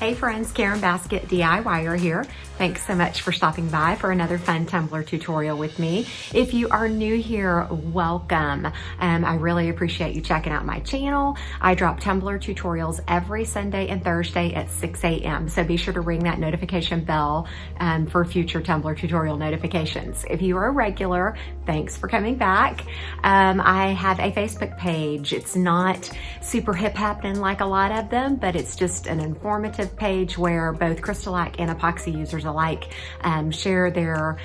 Hey friends, Karen Basket DIYer here. Thanks so much for stopping by for another fun Tumbler tutorial with me. If you are new here, welcome. I really appreciate you checking out my channel. I drop Tumbler tutorials every Sunday and Thursday at 6 a.m. So be sure to ring that notification bell for future Tumbler tutorial notifications. If you are a regular, thanks for coming back. I have a Facebook page. It's not super hip happening like a lot of them, but it's just an informative page where both Crystalac and epoxy users alike share their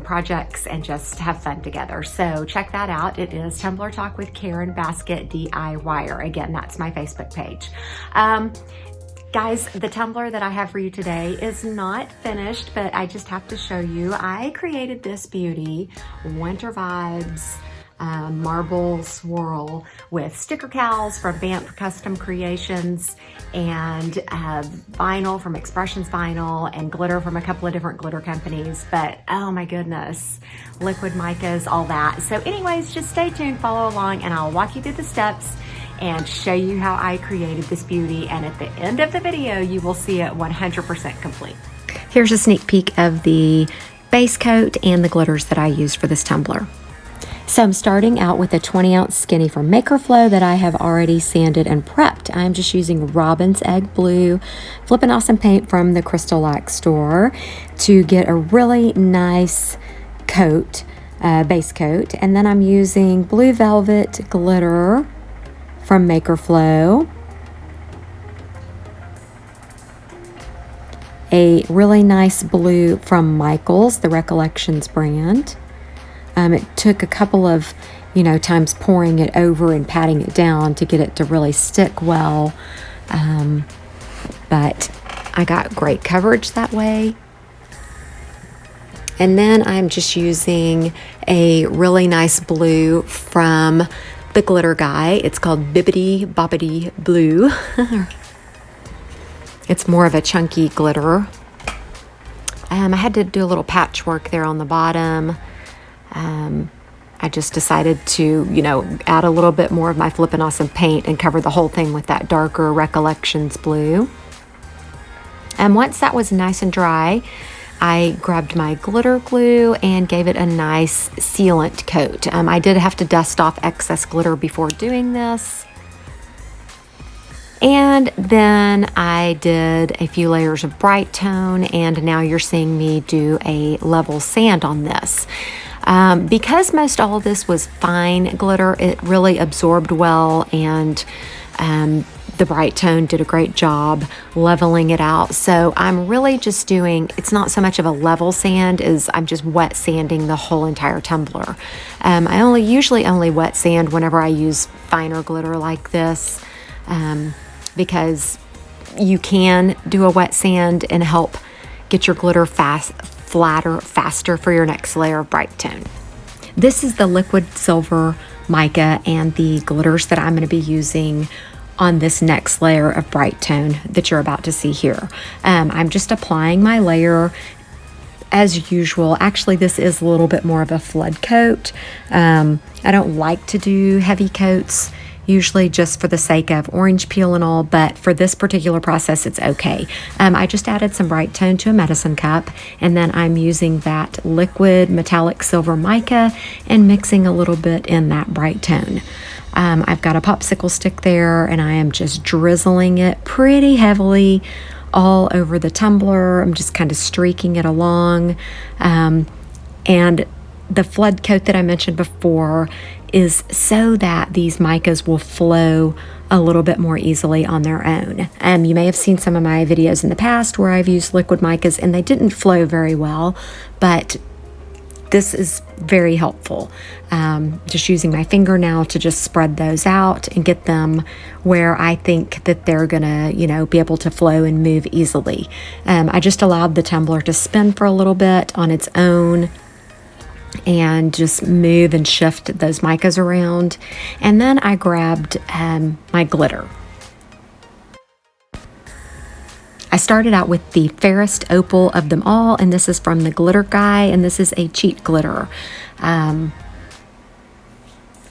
projects and just have fun together. So check that out. It is Tumbler Talk with Karen Basket DIYer. Again, that's my Facebook page. Guys, the tumbler that I have for you today is not finished, but I just have to show you. I created this beauty, Winter Vibes marble swirl with sticker cowls from Banff Custom Creations and vinyl from Expressions Vinyl and glitter from a couple of different glitter companies. But oh my goodness, liquid micas, all that. So anyways, just stay tuned, follow along, and I'll walk you through the steps and show you how I created this beauty. And at the end of the video, you will see it 100% complete. Here's a sneak peek of the base coat and the glitters that I used for this tumbler. So I'm starting out with a 20-ounce skinny from Makerflo that I have already sanded and prepped. I'm just using Robin's Egg Blue, Flippin' Awesome paint from the Crystalac store to get a really nice coat, base coat. And then I'm using Blue Velvet glitter from Makerflo, a really nice blue from Michales, the Recollections brand. It took a couple of, times pouring it over and patting it down to get it to really stick well. But I got great coverage that way. And then I'm just using a really nice blue from the glitter guy. It's called Bibbidi-Bobbidi-Blue. It's more of a chunky glitter. I had to do a little patchwork there on the bottom. I just decided to, add a little bit more of my Flippin' Awesome paint and cover the whole thing with that darker Recollections blue. And once that was nice and dry, I grabbed my glitter glue and gave it a nice sealant coat. I did have to dust off excess glitter before doing this. And then I did a few layers of Brite tone, and now you're seeing me do a level sand on this. Because most all of this was fine glitter, it really absorbed well, and the Brite tone did a great job leveling it out. So I'm really just doing, it's not so much of a level sand as I'm just wet sanding the whole entire tumbler. I usually only wet sand whenever I use finer glitter like this, because you can do a wet sand and help get your glitter flatter faster for your next layer of Brite tone. This is the liquid silver mica and the glitters that I'm going to be using on this next layer of Brite tone that you're about to see here. I'm just applying my layer as usual. Actually, this is a little bit more of a flood coat. I don't like to do heavy coats, usually just for the sake of orange peel and all, but for this particular process, it's okay. I just added some Brite tone to a medicine cup, and then I'm using that liquid metallic silver mica and mixing a little bit in that Brite tone. I've got a popsicle stick there, and I am just drizzling it pretty heavily all over the tumbler. I'm just kind of streaking it along. And the flood coat that I mentioned before is so that these micas will flow a little bit more easily on their own. You may have seen some of my videos in the past where I've used liquid micas and they didn't flow very well, but this is very helpful. Just using my finger now to just spread those out and get them where I think that they're gonna, be able to flow and move easily. I just allowed the tumbler to spin for a little bit on its own and just move and shift those micas around. And then I grabbed my glitter. I started out with the Fairest Opal of them all, and this is from the glitter guy, and this is a cheat glitter.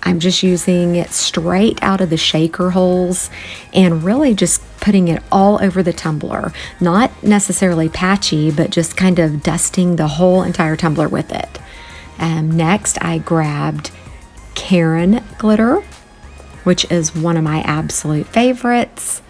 I'm just using it straight out of the shaker holes and really just putting it all over the tumbler. Not necessarily patchy, but just kind of dusting the whole entire tumbler with it. Next, I grabbed Karen glitter, which is one of my absolute favorites.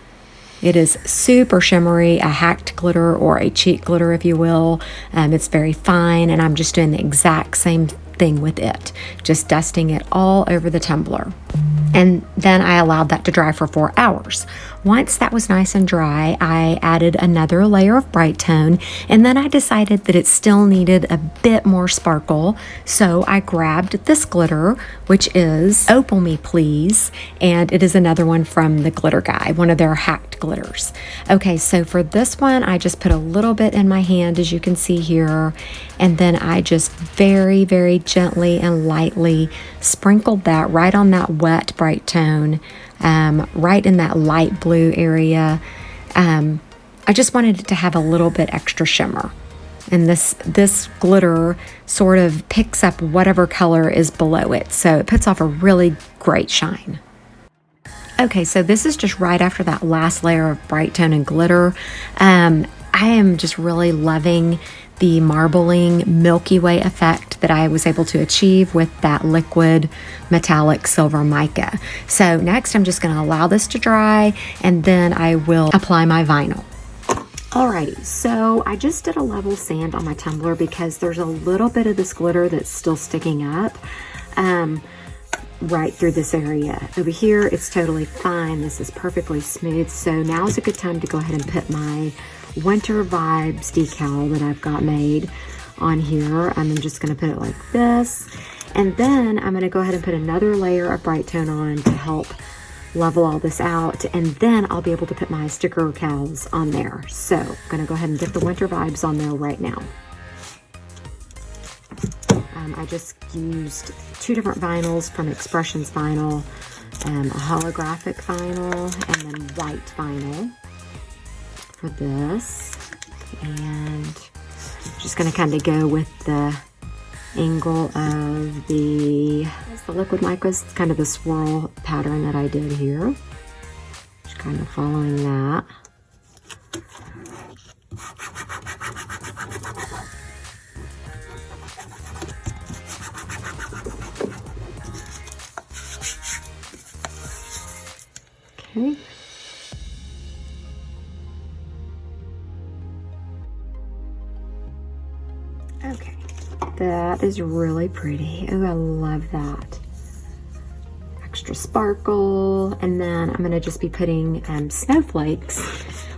It is super shimmery, a hacked glitter or a cheat glitter, if you will. It's very fine, and I'm just doing the exact same thing with it, just dusting it all over the tumbler. And then I allowed that to dry for 4 hours. Once that was nice and dry, I added another layer of Brite tone, and then I decided that it still needed a bit more sparkle, so I grabbed this glitter, which is Opal Me Please, and it is another one from the Glitter Guy, one of their hacked glitters. Okay, so for this one, I just put a little bit in my hand, as you can see here, and then I just very, very gently and lightly sprinkled that right on that wet Brite tone, right in that light blue area. I just wanted it to have a little bit extra shimmer. And this glitter sort of picks up whatever color is below it, so it puts off a really great shine. Okay, so this is just right after that last layer of Brite tone and glitter. I am just really loving the marbling Milky Way effect that I was able to achieve with that liquid metallic silver mica. So next I'm just going to allow this to dry, and then I will apply my vinyl. Alrighty, so I just did a level sand on my tumbler because there's a little bit of this glitter that's still sticking up right through this area. Over here, it's totally fine. This is perfectly smooth. So now is a good time to go ahead and put my Winter Vibes decal that I've got made on here. I'm just going to put it like this. And then I'm going to go ahead and put another layer of Brite tone on to help level all this out. And then I'll be able to put my sticker cowls on there. So I'm going to go ahead and get the Winter Vibes on there right now. I just used 2 different vinyls from Expressions Vinyl, a holographic vinyl, and then white vinyl for this. And just going to kind of go with the angle of the liquid micas, kind of the swirl pattern that I did here. Just kind of following that. Okay. Okay, that is really pretty. Oh, I love that. Extra sparkle. And then I'm gonna just be putting snowflakes.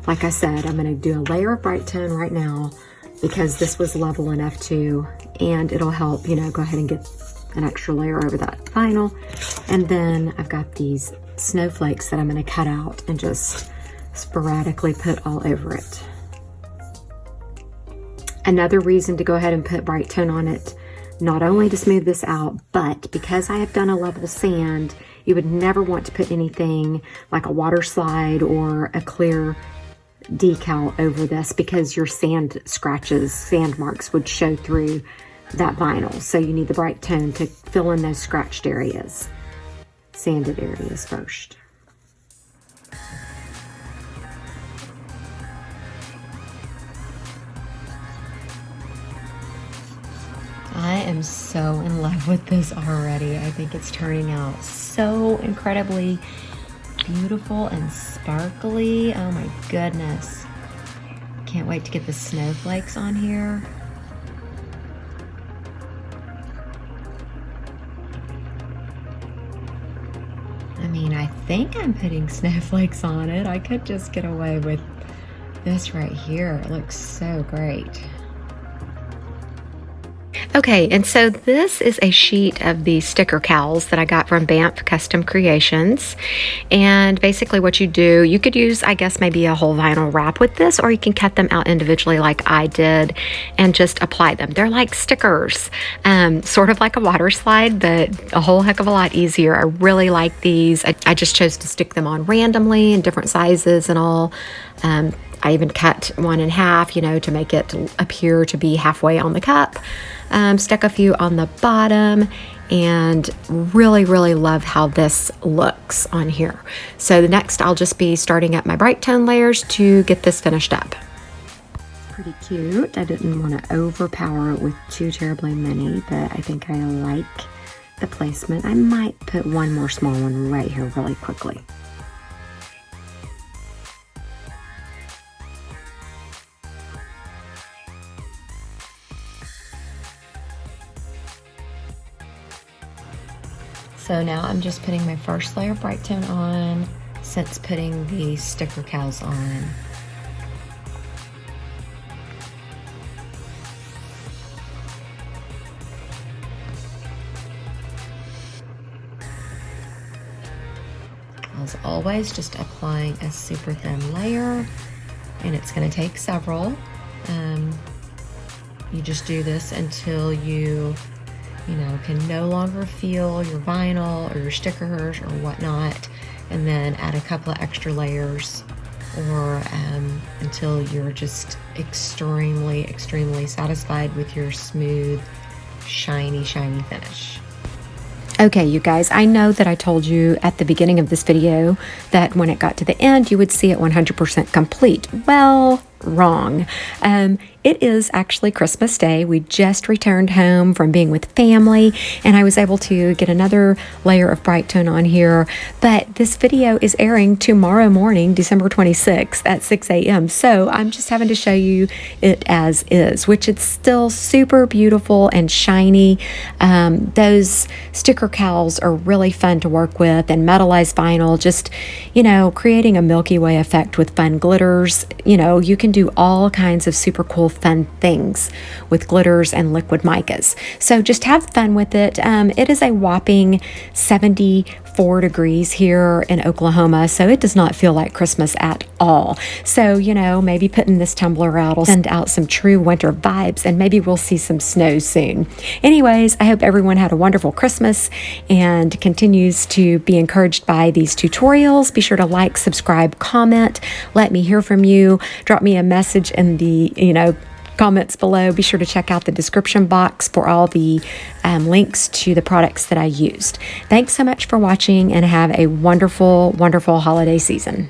Like I said, I'm gonna do a layer of Brite tone right now because this was level enough too, and it'll help, you know, go ahead and get an extra layer over that vinyl. And then I've got these snowflakes that I'm going to cut out and just sporadically put all over it. Another reason to go ahead and put Brite tone on it, not only to smooth this out, but because I have done a level sand, you would never want to put anything like a water slide or a clear decal over this because your sand scratches, sand marks would show through that vinyl. So you need the Brite tone to fill in those scratched areas, sanded areas first. I am so in love with this already. I think it's turning out so incredibly beautiful and sparkly. Oh my goodness. Can't wait to get the snowflakes on here. I mean, I think I'm putting snowflakes on it. I could just get away with this right here. It looks so great. Okay, and so this is a sheet of the sticker cowls that I got from Banff Custom Creations. And basically what you do, you could use, I guess, maybe a whole vinyl wrap with this, or you can cut them out individually like I did and just apply them. They're like stickers, sort of like a water slide, but a whole heck of a lot easier. I really like these. I just chose to stick them on randomly in different sizes and all. I even cut one in half, you know, to make it appear to be halfway on the cup. Stuck a few on the bottom, and really love how this looks on here. So the next I'll just be starting up my Brite tone layers to get this finished up. Pretty cute. I didn't want to overpower it with too terribly many, but I think I like the placement. I might put one more small one right here really quickly. So now I'm just putting my first layer of Brite tone on since putting the sticker cowls on. As always, just applying a super thin layer, and it's going to take several. You just do this until you can no longer feel your vinyl or your stickers or whatnot, and then add a couple of extra layers, or until you're just extremely satisfied with your smooth, shiny finish. Okay, you guys, I know that I told you at the beginning of this video that when it got to the end, you would see it 100% complete. Well, wrong. It is actually Christmas Day. We just returned home from being with family, and I was able to get another layer of Brite tone on here. But this video is airing tomorrow morning, December 26th at 6 a.m. So I'm just having to show you it as is, which it's still super beautiful and shiny. Those sticker cowls are really fun to work with, and metallized vinyl, just, creating a Milky Way effect with fun glitters. You can do all kinds of super cool fun things with glitters and liquid micas. So just have fun with it. It is a whopping 74 degrees here in Oklahoma, so it does not feel like Christmas at all. So, maybe putting this tumbler out will send out some true winter vibes, and maybe we'll see some snow soon. Anyways, I hope everyone had a wonderful Christmas and continues to be encouraged by these tutorials. Be sure to like, subscribe, comment. Let me hear from you. Drop me a message in the, comments below. Be sure to check out the description box for all the links to the products that I used. Thanks so much for watching, and have a wonderful holiday season.